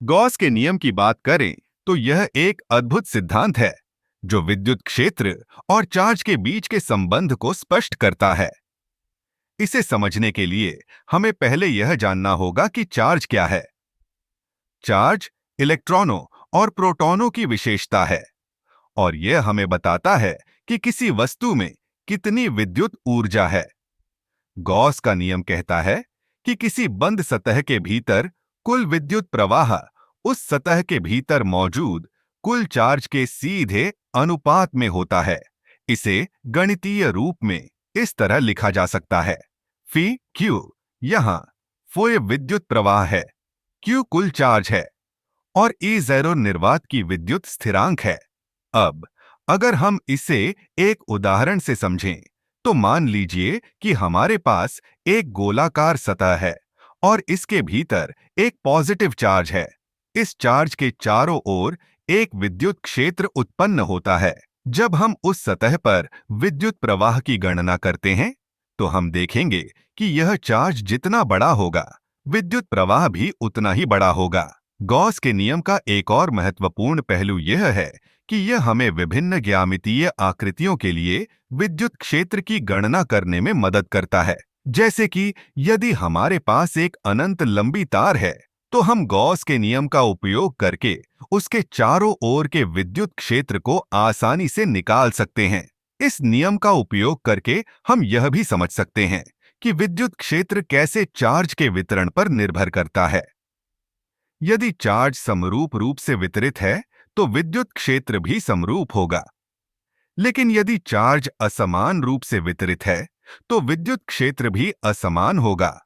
Gauss के नियम की बात करें तो यह एक अद्भुत सिद्धांत है जो विद्युत क्षेत्र और चार्ज के बीच के संबंध को स्पष्ट करता है। इसे समझने के लिए हमें पहले यह जानना होगा कि चार्ज क्या है। चार्ज इलेक्ट्रॉनों और प्रोटॉनों की विशेषता है और यह हमें बताता है कि किसी वस्तु में कितनी विद्युत ऊर्जा है। गॉस का नियम कहता है कि किसी बंद सतह के भीतर कुल विद्युत प्रवाह उस सतह के भीतर मौजूद कुल चार्ज के सीधे अनुपात में होता है। इसे गणितीय रूप में इस तरह लिखा जा सकता है। फी क्यू यहाँ फोय विद्युत प्रवाह है, क्यू कुल चार्ज है और ई ज़ेरो निर्वात की विद्युत स्थिरांक है। अब अगर हम इसे एक उदाहरण से समझें तो मान लीजिए कि हमारे पास एक गोलाकार सतह है और इसके भीतर एक पॉजिटिव चार्ज है। इस चार्ज के चारों ओर एक विद्युत क्षेत्र उत्पन्न होता है। जब हम उस सतह पर विद्युत प्रवाह की गणना करते हैं तो हम देखेंगे कि यह चार्ज जितना बड़ा होगा, विद्युत प्रवाह भी उतना ही बड़ा होगा। गॉस के नियम का एक और महत्वपूर्ण पहलू यह है कि यह हमें विभिन्न ज्यामितीय आकृतियों के लिए विद्युत क्षेत्र की गणना करने में मदद करता है। जैसे कि यदि हमारे पास एक अनंत लंबी तार है तो हम गॉस के नियम का उपयोग करके उसके चारों ओर के विद्युत क्षेत्र को आसानी से निकाल सकते हैं। इस नियम का उपयोग करके हम यह भी समझ सकते हैं कि विद्युत क्षेत्र कैसे चार्ज के वितरण पर निर्भर करता है। यदि चार्ज समरूप रूप से वितरित है तो विद्युत क्षेत्र भी समरूप होगा, लेकिन यदि चार्ज असमान रूप से वितरित है तो विद्युत क्षेत्र भी असमान होगा।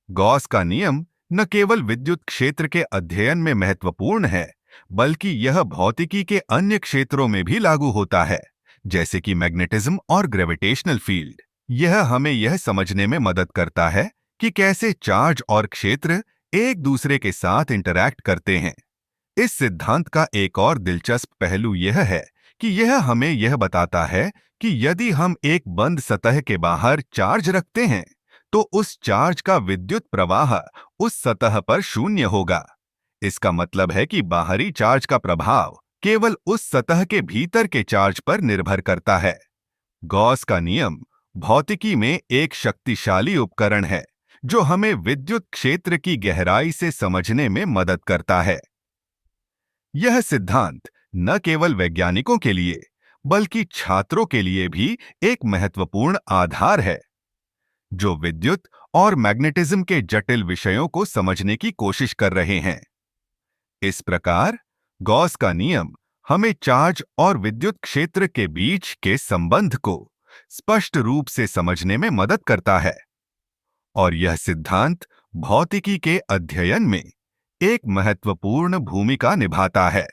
गॉस का नियम न केवल विद्युत क्षेत्र के अध्ययन में महत्वपूर्ण है, बल्कि यह भौतिकी के अन्य क्षेत्रों में भी लागू होता है, जैसे कि मैग्नेटिज्म और ग्रेविटेशनल फील्ड। यह हमें यह समझने में मदद करता है कि कैसे चार्ज और क्षेत्र एक दूसरे के साथ इंटरैक्ट करते हैं। इस सिद्धांत का एक और दिलचस्प पहलू यह है कि यह हमें यह बताता है कि यदि हम एक बंद सतह के बाहर चार्ज रखते हैं तो उस चार्ज का विद्युत प्रवाह उस सतह पर शून्य होगा। इसका मतलब है कि बाहरी चार्ज का प्रभाव केवल उस सतह के भीतर के चार्ज पर निर्भर करता है। गॉस का नियम भौतिकी में एक शक्तिशाली उपकरण है जो हमें विद्युत क्षेत्र की गहराई से समझने में मदद करता है। यह सिद्धांत न केवल वैज्ञानिकों के लिए बल्कि छात्रों के लिए भी एक महत्वपूर्ण आधार है जो विद्युत और मैग्नेटिज्म के जटिल विषयों को समझने की कोशिश कर रहे हैं। इस प्रकार गॉस का नियम हमें चार्ज और विद्युत क्षेत्र के बीच के संबंध को स्पष्ट रूप से समझने में मदद करता है और यह सिद्धांत भौतिकी के अध्ययन में एक महत्वपूर्ण भूमिका निभाता है।